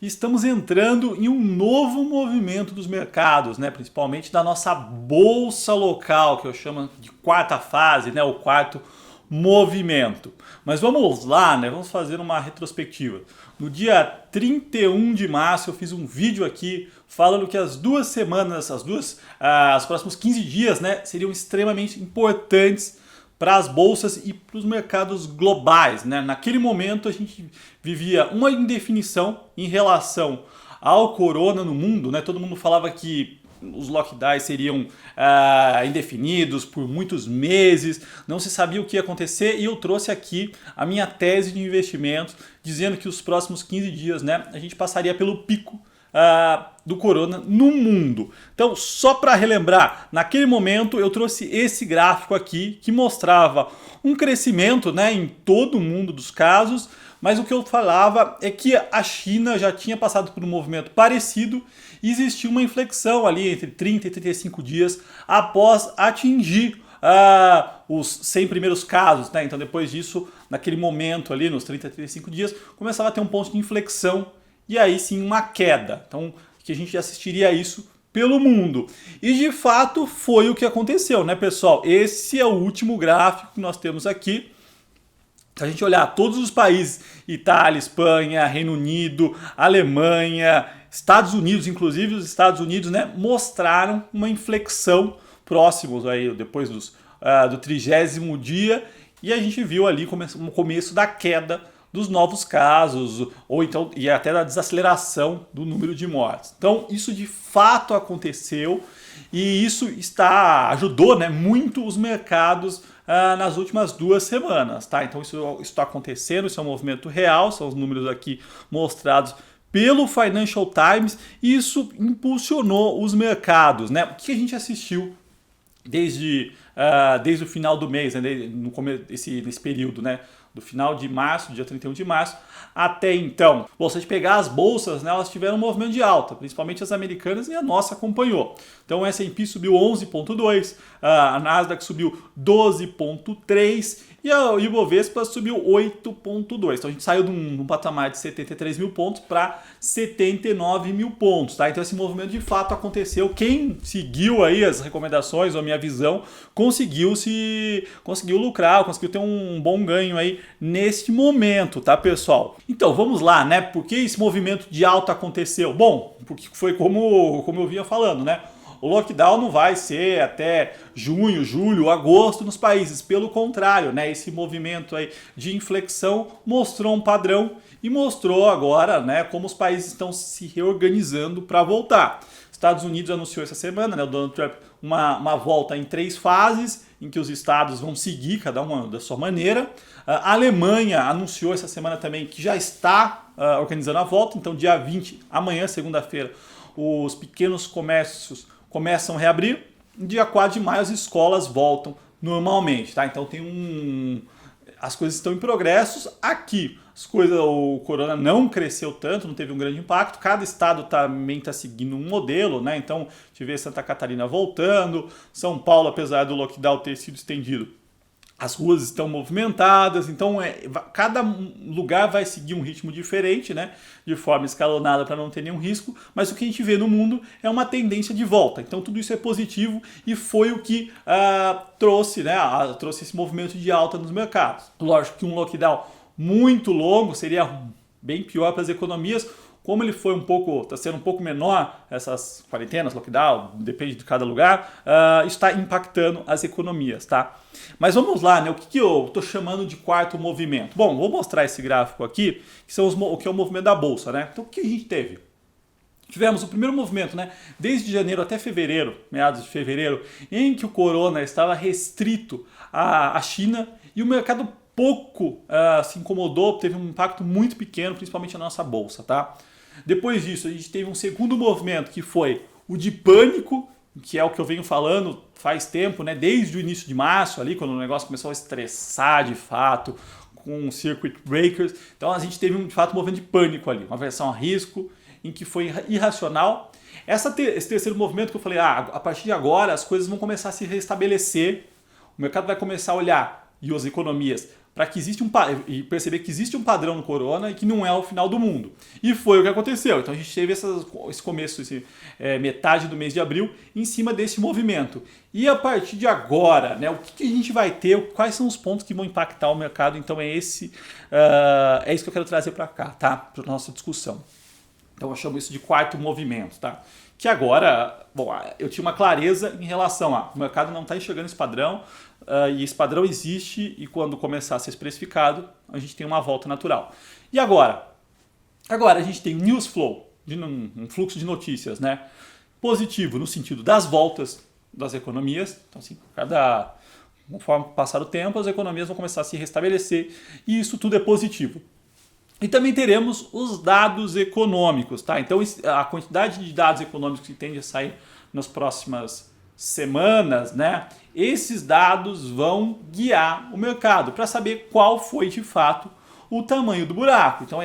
estamos entrando em um novo movimento dos mercados, né? Principalmente da nossa bolsa local, que eu chamo de quarta fase, né? O quarto movimento. Mas vamos lá, né? Vamos fazer uma retrospectiva. No dia 31 de março eu fiz um vídeo aqui falando que as duas semanas, os próximos 15 dias, né, seriam extremamente importantes para as bolsas e para os mercados globais, né? Naquele momento a gente vivia uma indefinição em relação ao corona no mundo, né? Todo mundo falava que os lockdowns seriam indefinidos por muitos meses, não se sabia o que ia acontecer, e eu trouxe aqui a minha tese de investimento dizendo que os próximos 15 dias, né, a gente passaria pelo pico do corona no mundo. Então, só para relembrar, naquele momento eu trouxe esse gráfico aqui que mostrava um crescimento, né, em todo o mundo dos casos, mas o que eu falava é que a China já tinha passado por um movimento parecido e existia uma inflexão ali entre 30 e 35 dias após atingir os 100 primeiros casos, né? Então depois disso, naquele momento ali, nos 30 a 35 dias, começava a ter um ponto de inflexão e aí sim uma queda. Então que a gente assistiria a isso pelo mundo. E de fato foi o que aconteceu, né, pessoal? Esse é o último gráfico que nós temos aqui. Se a gente olhar todos os países, Itália, Espanha, Reino Unido, Alemanha, Estados Unidos, inclusive os Estados Unidos, né, mostraram uma inflexão próximos aí, depois do 30º dia, e a gente viu ali o começo da queda dos novos casos, ou então e até da desaceleração do número de mortes. Então isso de fato aconteceu e isso ajudou, né, muito os mercados nas últimas 2 semanas, tá? Então isso está acontecendo, isso é um movimento real, são os números aqui mostrados pelo Financial Times, e isso impulsionou os mercados, né? O que a gente assistiu desde o final do mês, né? Nesse período, né? Do final de março, dia 31 de março, até então. Bom, se a gente pegar as bolsas, né, elas tiveram um movimento de alta, principalmente as americanas, e a nossa acompanhou. Então o S&P subiu 11,2%, a Nasdaq subiu 12,3% e o Ibovespa subiu 8,2%. Então a gente saiu de um patamar de 73 mil pontos para 79 mil pontos. Tá? Então esse movimento de fato aconteceu. Quem seguiu aí as recomendações ou a minha visão conseguiu lucrar, conseguiu ter um bom ganho aí neste momento, tá, pessoal? Então vamos lá, né? Por que esse movimento de alta aconteceu? Bom, porque foi como eu vinha falando, né? O lockdown não vai ser até junho, julho, agosto nos países. Pelo contrário, né, esse movimento aí de inflexão mostrou um padrão e mostrou agora, né, como os países estão se reorganizando para voltar. Estados Unidos anunciou essa semana, né, o Donald Trump, uma volta em 3 fases, em que os estados vão seguir, cada uma da sua maneira. A Alemanha anunciou essa semana também que já está organizando a volta. Então, dia 20, amanhã, segunda-feira, os pequenos comércios começam a reabrir. Dia 4 de maio as escolas voltam normalmente, tá? Então as coisas estão em progressos. Aqui o corona não cresceu tanto, não teve um grande impacto. Cada estado também está seguindo um modelo, né? Então, a gente vê Santa Catarina voltando, São Paulo, apesar do lockdown ter sido estendido, as ruas estão movimentadas, então cada lugar vai seguir um ritmo diferente, né? De forma escalonada para não ter nenhum risco, mas o que a gente vê no mundo é uma tendência de volta. Então tudo isso é positivo e foi o que trouxe esse movimento de alta nos mercados. Lógico que um lockdown muito longo seria bem pior para as economias. Como ele foi está sendo um pouco menor, essas quarentenas, lockdown, depende de cada lugar, está impactando as economias, tá? Mas vamos lá, né? O que eu estou chamando de quarto movimento? Bom, vou mostrar esse gráfico aqui, que é o movimento da Bolsa, né? Então, o que a gente teve? Tivemos o primeiro movimento, né? Desde janeiro até fevereiro, meados de fevereiro, em que o corona estava restrito à China e o mercado pouco se incomodou, teve um impacto muito pequeno, principalmente na nossa bolsa, tá? Depois disso, a gente teve um segundo movimento, que foi o de pânico, que é o que eu venho falando faz tempo, né? Desde o início de março, ali, quando o negócio começou a estressar de fato, com circuit breakers. Então a gente teve, de fato, um movimento de pânico ali, uma aversão a risco, em que foi irracional. Esse terceiro movimento que eu falei, a partir de agora as coisas vão começar a se restabelecer, o mercado vai começar a olhar e as economias para que existe e perceber que existe um padrão no corona e que não é o final do mundo. E foi o que aconteceu. Então a gente teve esse começo, metade do mês de abril, em cima desse movimento. E a partir de agora, né, o que a gente vai ter, quais são os pontos que vão impactar o mercado? Então é isso que eu quero trazer para cá, tá? Para nossa discussão. Então eu chamo isso de quarto movimento, tá? Que agora, bom, eu tinha uma clareza em relação a o mercado não está enxergando esse padrão, e esse padrão existe e quando começar a ser especificado, a gente tem uma volta natural. E agora? Agora a gente tem news flow, um fluxo de notícias, né? Positivo no sentido das voltas das economias. Então, assim, conforme passar o tempo, as economias vão começar a se restabelecer e isso tudo é positivo. E também teremos os dados econômicos, tá? Então a quantidade de dados econômicos que tende a sair nas próximas semanas, né? Esses dados vão guiar o mercado para saber qual foi de fato o tamanho do buraco. Então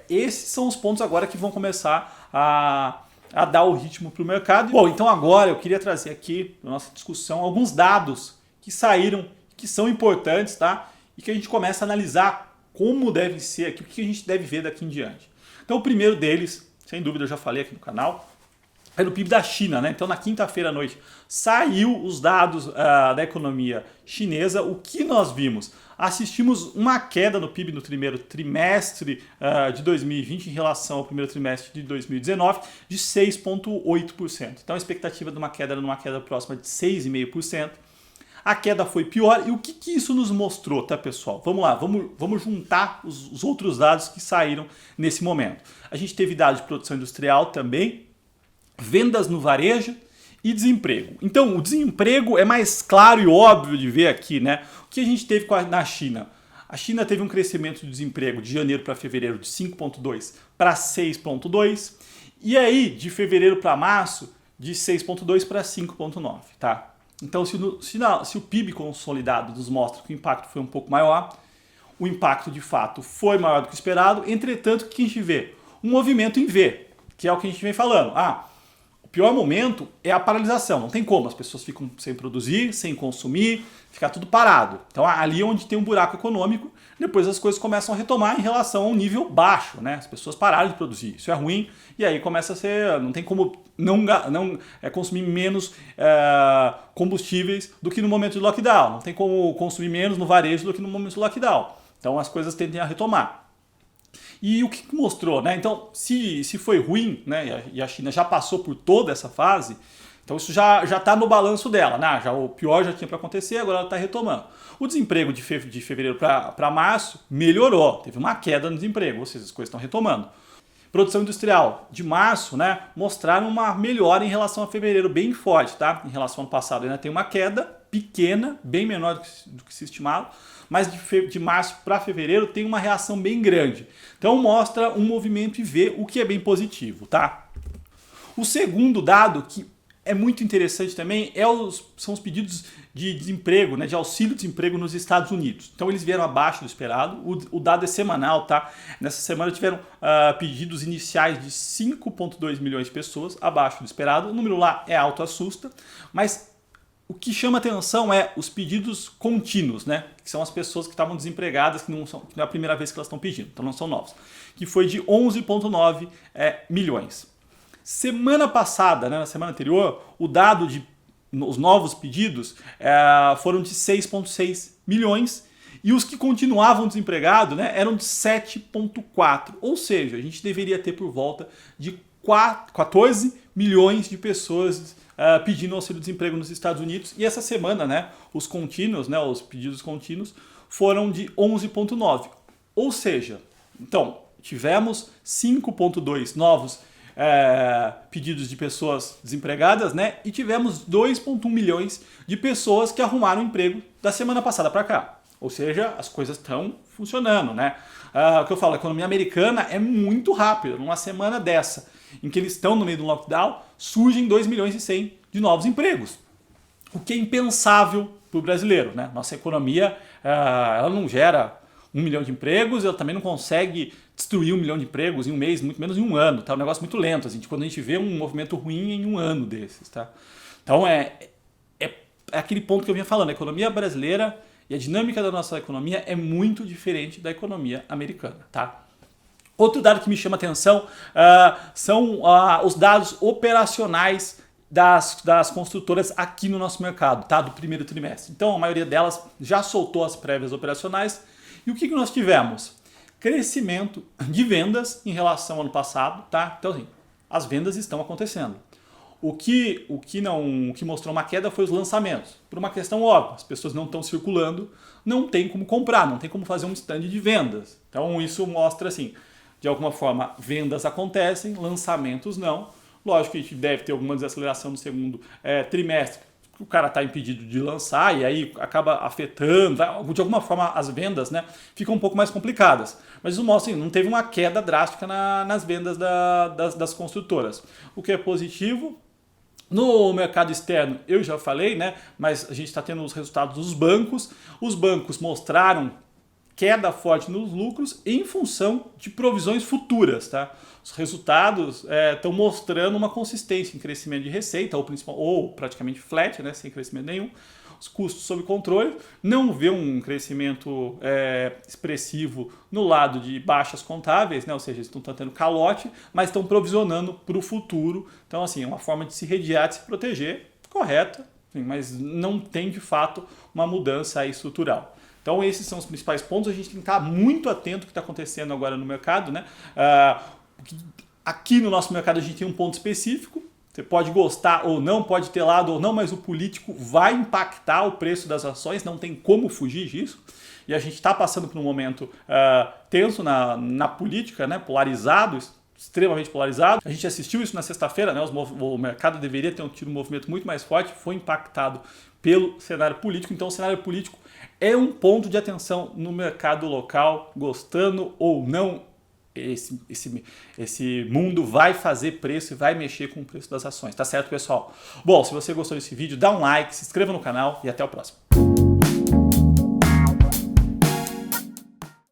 esses são os pontos agora que vão começar a dar o ritmo para o mercado. Bom, então agora eu queria trazer aqui na nossa discussão alguns dados que saíram, que são importantes, tá? E que a gente começa a analisar como deve ser aqui, o que a gente deve ver daqui em diante. Então o primeiro deles, sem dúvida eu já falei aqui no canal, é o PIB da China, né? Então na quinta-feira à noite saiu os dados da economia chinesa. O que nós vimos? Assistimos uma queda no PIB no primeiro trimestre de 2020 em relação ao primeiro trimestre de 2019 de 6,8%. Então a expectativa de uma queda era uma queda próxima de 6,5%. A queda foi pior e o que isso nos mostrou, tá, pessoal? Vamos lá, vamos juntar os outros dados que saíram nesse momento. A gente teve dados de produção industrial também, vendas no varejo e desemprego. Então, o desemprego é mais claro e óbvio de ver aqui, né? O que a gente teve na China? A China teve um crescimento do desemprego de janeiro para fevereiro de 5,2 para 6,2 e aí de fevereiro para março de 6,2 para 5,9, tá? Então, se o PIB consolidado nos mostra que o impacto foi um pouco maior, o impacto de fato foi maior do que o esperado, entretanto, o que a gente vê? Um movimento em V, que é o que a gente vem falando. O pior momento é a paralisação, não tem como, as pessoas ficam sem produzir, sem consumir, fica tudo parado. Então, ali é onde tem um buraco econômico, depois as coisas começam a retomar em relação a um nível baixo, né? As pessoas pararam de produzir, isso é ruim, e aí começa a ser, não tem como não consumir menos combustíveis do que no momento de lockdown, não tem como consumir menos no varejo do que no momento de lockdown. Então as coisas tendem a retomar. E o que mostrou, né? Então, se foi ruim, né? E a China já passou por toda essa fase, então isso já está no balanço dela, né? O pior já tinha para acontecer, agora ela está retomando. O desemprego de fevereiro para março melhorou, teve uma queda no desemprego, ou seja, as coisas estão retomando. Produção industrial de março, né, mostraram uma melhora em relação a fevereiro, bem forte, tá? Em relação ao ano passado ainda tem uma queda pequena, bem menor do que se estimava, mas de março para fevereiro tem uma reação bem grande. Então mostra um movimento e vê o que é bem positivo, tá? O segundo dado que é muito interessante também são os pedidos de desemprego, né, de auxílio-desemprego nos Estados Unidos. Então eles vieram abaixo do esperado, o dado é semanal, tá? Nessa semana tiveram pedidos iniciais de 5,2 milhões de pessoas, abaixo do esperado. O número lá é alto, assusta, mas o que chama atenção é os pedidos contínuos, né? Que são as pessoas que estavam desempregadas, que não é a primeira vez que elas estão pedindo, então não são novos. Que foi de 11,9 milhões. Semana passada, né, na semana anterior, o dado os novos pedidos foram de 6,6 milhões e os que continuavam desempregados, né, eram de 7,4. Ou seja, a gente deveria ter por volta de 14 milhões de pessoas pedindo auxílio-desemprego nos Estados Unidos. E essa semana, né, os contínuos, né, os pedidos contínuos, foram de 11,9. Ou seja, então, tivemos 5,2 novos pedidos de pessoas desempregadas, né? E tivemos 2,1 milhões de pessoas que arrumaram emprego da semana passada para cá. Ou seja, as coisas estão funcionando, né? O que eu falo, a economia americana é muito rápida. Numa semana dessa, em que eles estão no meio do lockdown, surgem 2 milhões e 100 de novos empregos. O que é impensável para o brasileiro, né? Nossa economia, ela não gera 1 milhão de empregos, ela também não consegue destruir 1 milhão de empregos em um mês, muito menos em um ano, tá? É um negócio muito lento, assim, quando a gente vê um movimento ruim em um ano desses, tá? Então é aquele ponto que eu vinha falando, a economia brasileira E a dinâmica da nossa economia é muito diferente da economia americana, tá? Outro dado que me chama a atenção são os dados operacionais das construtoras aqui no nosso mercado, tá? Do primeiro trimestre. Então, a maioria delas já soltou as prévias operacionais. E o que nós tivemos? Crescimento de vendas em relação ao ano passado, tá? Então, assim, as vendas estão acontecendo. O que mostrou uma queda foi os lançamentos. Por uma questão óbvia, as pessoas não estão circulando, não tem como comprar, não tem como fazer um stand de vendas. Então, isso mostra assim, de alguma forma, vendas acontecem, lançamentos não. Lógico que a gente deve ter alguma desaceleração no segundo trimestre, o cara está impedido de lançar e aí acaba afetando, de alguma forma as vendas, né, ficam um pouco mais complicadas. Mas isso mostra, assim, não teve uma queda drástica nas vendas das construtoras. O que é positivo. No mercado externo, eu já falei, né, mas a gente está tendo os resultados dos bancos. Os bancos mostraram queda forte nos lucros em função de provisões futuras, tá? Os resultados estão mostrando uma consistência em crescimento de receita, ou praticamente flat, né, sem crescimento nenhum. Os custos sob controle, não vê um crescimento expressivo no lado de baixas contábeis, né? Ou seja, eles estão tendo calote, mas estão provisionando para o futuro. Então, assim, é uma forma de se redear, de se proteger, correta, mas não tem de fato uma mudança aí estrutural. Então esses são os principais pontos, a gente tem que estar muito atento ao que está acontecendo agora no mercado, né? Aqui no nosso mercado a gente tem um ponto específico, você pode gostar ou não, pode ter lado ou não, mas o político vai impactar o preço das ações, não tem como fugir disso. E a gente está passando por um momento tenso na política, né? Polarizado, extremamente polarizado. A gente assistiu isso na sexta-feira, né? O mercado deveria ter tido um movimento muito mais forte, foi impactado pelo cenário político. Então o cenário político é um ponto de atenção no mercado local, gostando ou não, esse mundo vai fazer preço e vai mexer com o preço das ações, tá certo, pessoal? Bom, se você gostou desse vídeo, dá um like, se inscreva no canal e até o próximo.